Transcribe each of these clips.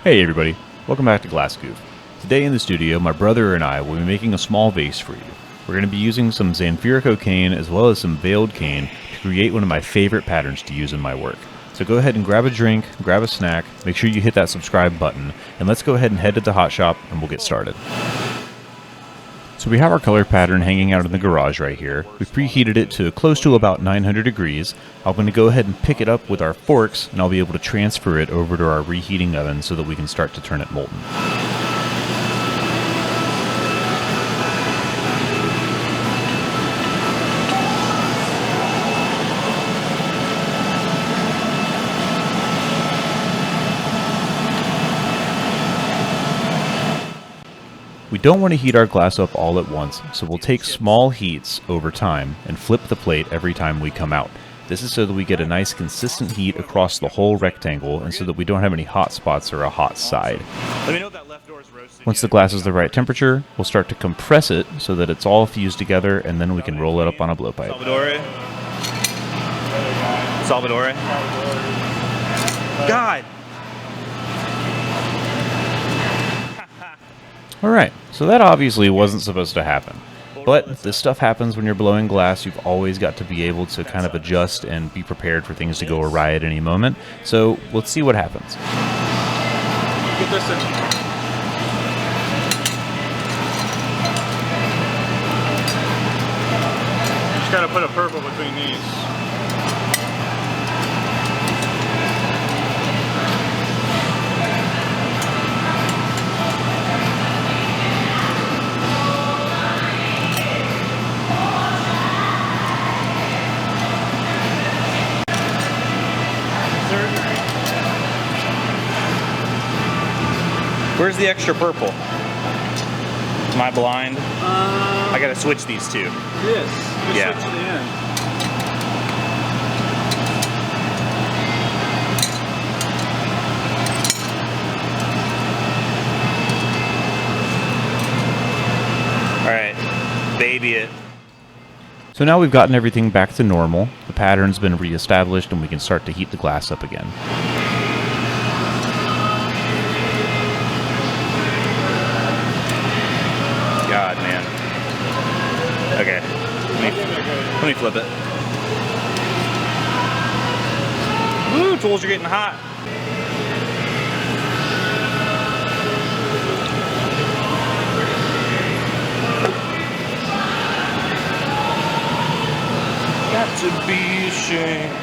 Hey everybody, welcome back to Glassblowing. Today in the studio, my brother and I will be making a small vase for you. We're going to be using some Zanfirico cane as well as some veiled cane to create one of my favorite patterns to use in my work. So go ahead and grab a drink, grab a snack, make sure you hit that subscribe button, and let's go ahead and head to the hot shop and we'll get started. So we have our color pattern hanging out in the garage right here. We've preheated it to close to about 900 degrees. I'm going to go ahead and pick it up with our forks, and I'll be able to transfer it over to our reheating oven so that we can start to turn it molten. We don't want to heat our glass up all at once, so we'll take small heats over time and flip the plate every time we come out. This is so that we get a nice consistent heat across the whole rectangle and so that we don't have any hot spots or a hot side. Once the glass is the right temperature, we'll start to compress it so that it's all fused together, and then we can roll it up on a blowpipe. Salvatore. God! Alright, so that obviously wasn't supposed to happen. But this stuff happens when you're blowing glass. You've always got to be able to kind of adjust and be prepared for things to go awry at any moment. So let's see what happens. Get this in. Just gotta put a purple between these. Where's the extra purple? Am I blind? I gotta switch these two. Yes. Yeah. Switch to the end. Alright, baby it. So now we've gotten everything back to normal, the pattern's been reestablished, and we can start to heat the glass up again. God, man. Okay. Let me flip it. Woo, tools are getting hot. Got to be ashamed.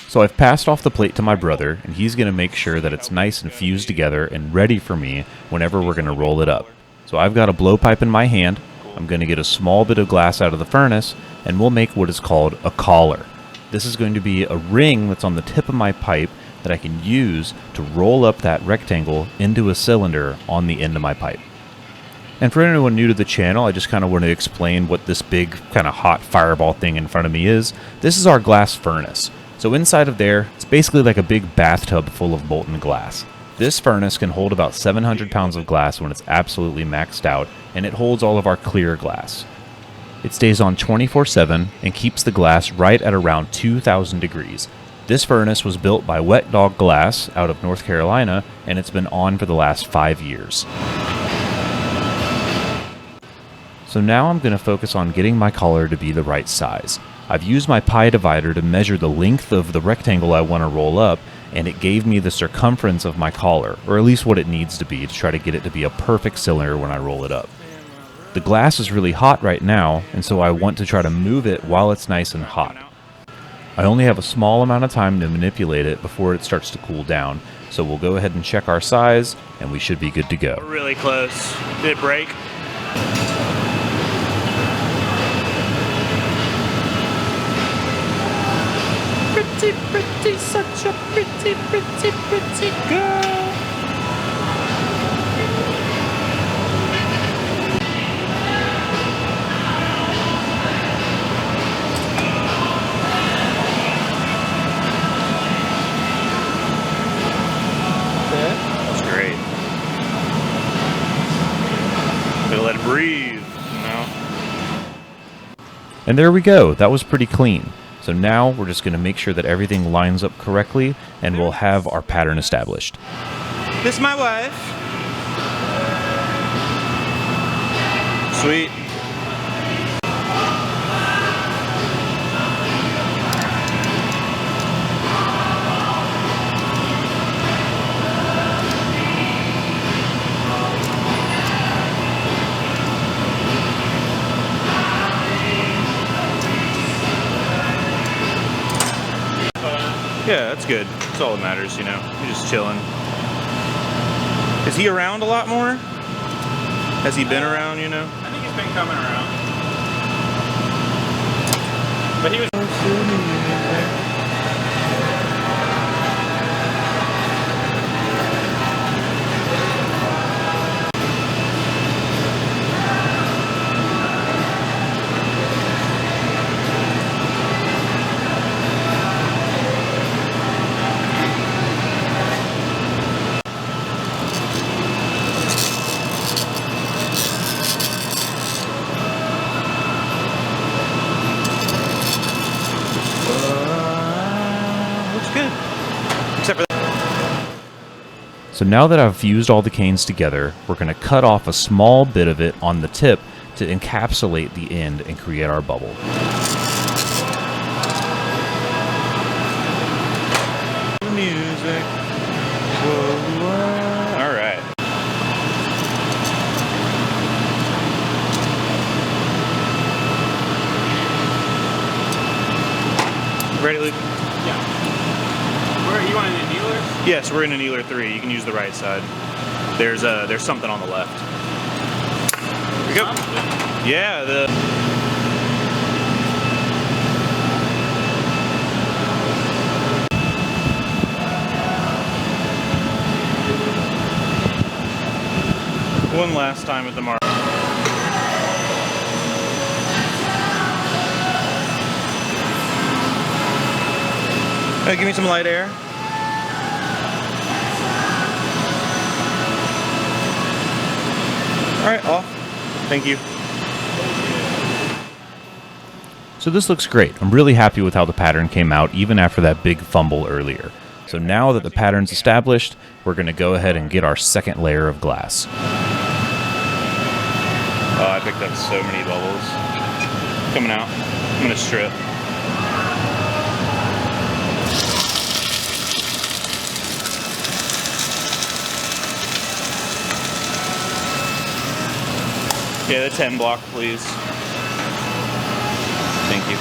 So I've passed off the plate to my brother, and he's going to make sure that it's nice and fused together and ready for me whenever we're going to roll it up. So I've got a blowpipe in my hand, I'm going to get a small bit of glass out of the furnace, and we'll make what is called a collar. This is going to be a ring that's on the tip of my pipe that I can use to roll up that rectangle into a cylinder on the end of my pipe. And for anyone new to the channel, I just kind of want to explain what this big kind of hot fireball thing in front of me is. This is our glass furnace. So inside of there, it's basically like a big bathtub full of molten glass. This furnace can hold about 700 pounds of glass when it's absolutely maxed out, and it holds all of our clear glass. It stays on 24/7 and keeps the glass right at around 2,000 degrees. This furnace was built by Wet Dog Glass out of North Carolina, and it's been on for the last 5 years. So now I'm going to focus on getting my collar to be the right size. I've used my pie divider to measure the length of the rectangle I want to roll up, and it gave me the circumference of my collar, or at least what it needs to be to try to get it to be a perfect cylinder when I roll it up. The glass is really hot right now, and so I want to try to move it while it's nice and hot. I only have a small amount of time to manipulate it before it starts to cool down, so we'll go ahead and check our size, and we should be good to go. We're really close. Did it break? Pretty, pretty, such a pretty, pretty, pretty girl. And there we go, that was pretty clean. So now we're just going to make sure that everything lines up correctly and we'll have our pattern established. This is my wife. Sweet. Yeah, that's good. That's all that matters, you know. You're just chilling. Is he around a lot more? Has he been around, you know? I think he's been coming around. But he was... So now that I've fused all the canes together, we're going to cut off a small bit of it on the tip to encapsulate the end and create our bubble. Music. Whoa, whoa. All right. Ready, Luke? Yeah. Where you want an annealer? Yes, we're in Annealer 3. You can use the right side. There's something on the left. Here we go. Yeah, the... One last time with the mark. Give me some light air. All right, off. Thank you. So this looks great. I'm really happy with how the pattern came out even after that big fumble earlier. So now that the pattern's established, we're going to go ahead and get our second layer of glass. Oh, I picked up so many bubbles. Coming out. I'm going to strip. Yeah, the 10 block, please. Thank you.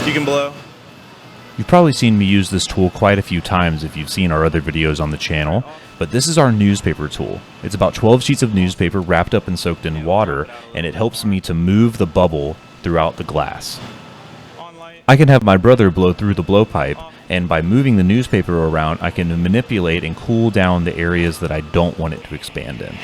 You can blow. You've probably seen me use this tool quite a few times if you've seen our other videos on the channel, but this is our newspaper tool. It's about 12 sheets of newspaper wrapped up and soaked in water, and it helps me to move the bubble throughout the glass. I can have my brother blow through the blowpipe, and by moving the newspaper around, I can manipulate and cool down the areas that I don't want it to expand in.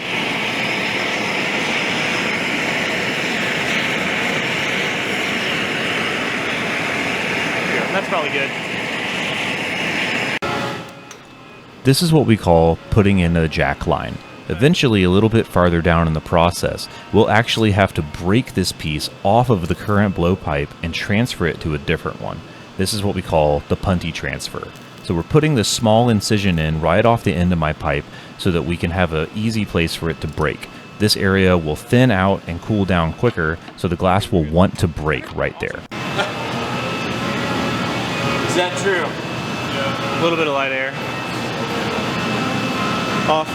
That's probably good. This is what we call putting in a jack line. Eventually, a little bit farther down in the process, we'll actually have to break this piece off of the current blowpipe and transfer it to a different one. This is what we call the punty transfer. So we're putting this small incision in right off the end of my pipe so that we can have an easy place for it to break. This area will thin out and cool down quicker, so the glass will want to break right there. Is that true? Yeah. A little bit of light air. Off.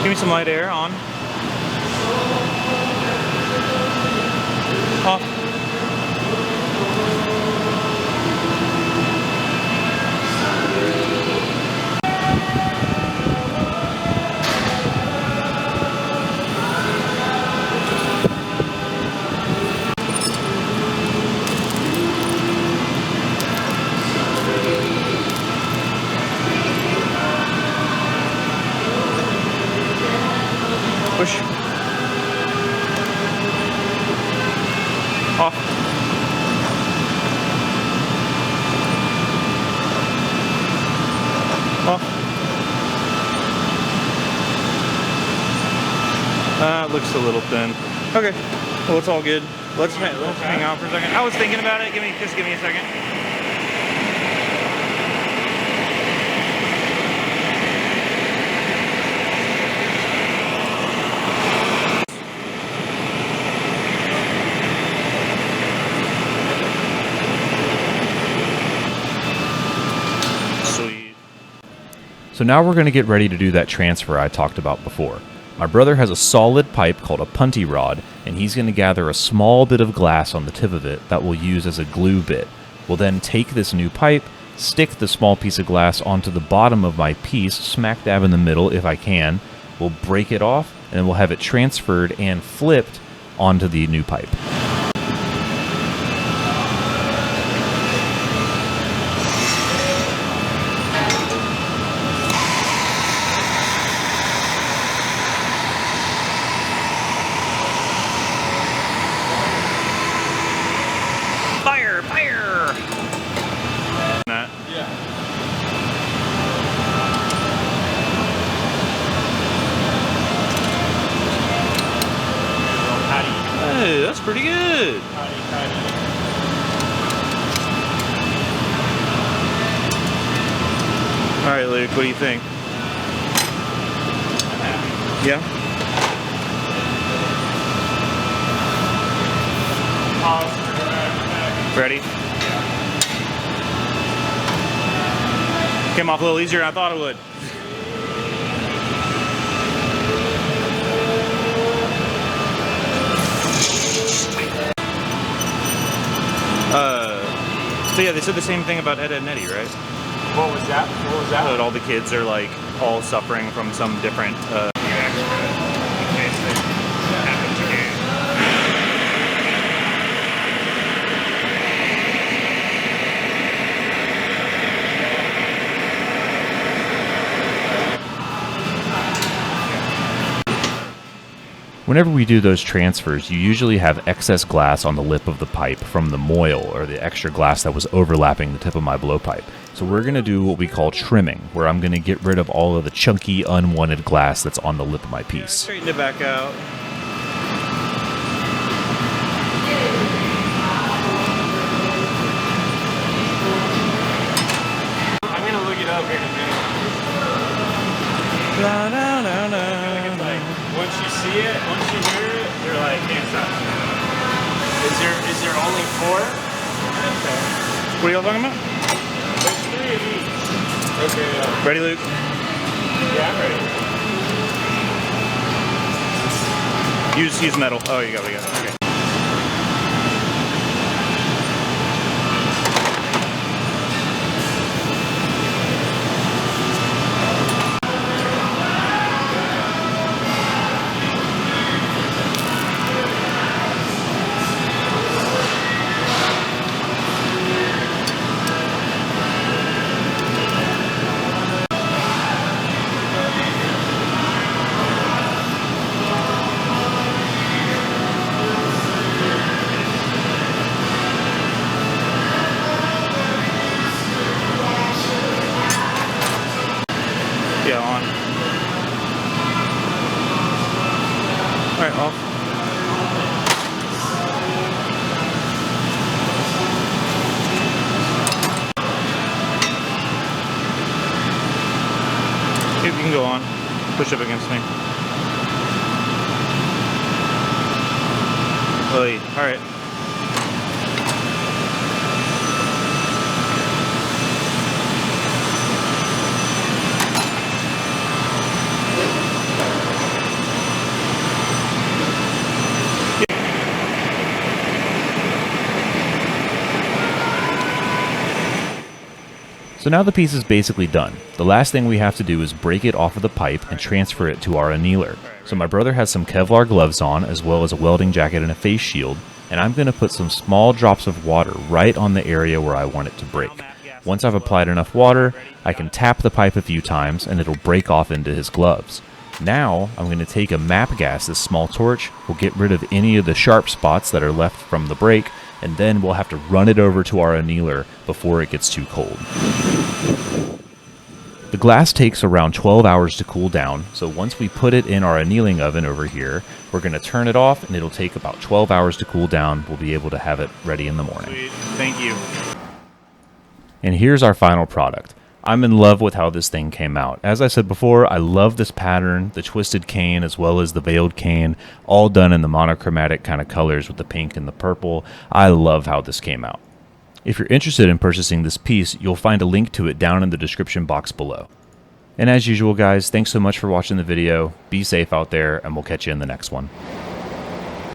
Give me some light air. On. Off. Push. Off. Off. It looks a little thin. Okay. Well, it's all good. Let's hang out for a second. I was thinking about it. Just give me a second. So now we're going to get ready to do that transfer I talked about before. My brother has a solid pipe called a punty rod, and he's going to gather a small bit of glass on the tip of it that we'll use as a glue bit. We'll then take this new pipe, stick the small piece of glass onto the bottom of my piece, smack dab in the middle if I can. We'll break it off, and then we'll have it transferred and flipped onto the new pipe. Fire! Fire! That. Yeah. Hey, that's pretty good. All right, Luke, what do you think? Yeah? Ready? Came off a little easier than I thought it would. So yeah, they said the same thing about Ed, Edd n Eddy, right? What was that? What was that? That all the kids are like all suffering from some different Whenever we do those transfers, you usually have excess glass on the lip of the pipe from the moil or the extra glass that was overlapping the tip of my blowpipe. So we're going to do what we call trimming, where I'm going to get rid of all of the chunky, unwanted glass that's on the lip of my piece. Straighten it back out. I'm gonna look it up here in a minute. La, la, la, la. Like, once you see it, once you hear it, you're like, can't stop. Is there only 4? Okay. What are y'all talking about? There's 3 of each. Okay. Ready, Luke? Yeah, I'm ready. Use metal. Oh, you got it. Okay. Yeah, on. All right, off. You can go on. Push up against me. Oy. All right. So now the piece is basically done. The last thing we have to do is break it off of the pipe and transfer it to our annealer. So my brother has some Kevlar gloves on, as well as a welding jacket and a face shield, and I'm going to put some small drops of water right on the area where I want it to break. Once I've applied enough water, I can tap the pipe a few times and it'll break off into his gloves. Now, I'm going to take a map gas, this small torch, we'll get rid of any of the sharp spots that are left from the break, and then we'll have to run it over to our annealer before it gets too cold. The glass takes around 12 hours to cool down, so once we put it in our annealing oven over here, we're going to turn it off and it'll take about 12 hours to cool down. We'll be able to have it ready in the morning. Sweet. Thank you. And here's our final product. I'm in love with how this thing came out. As I said before, I love this pattern, the twisted cane as well as the veiled cane, all done in the monochromatic kind of colors with the pink and the purple. I love how this came out. If you're interested in purchasing this piece, you'll find a link to it down in the description box below. And as usual guys, thanks so much for watching the video. Be safe out there, and we'll catch you in the next one.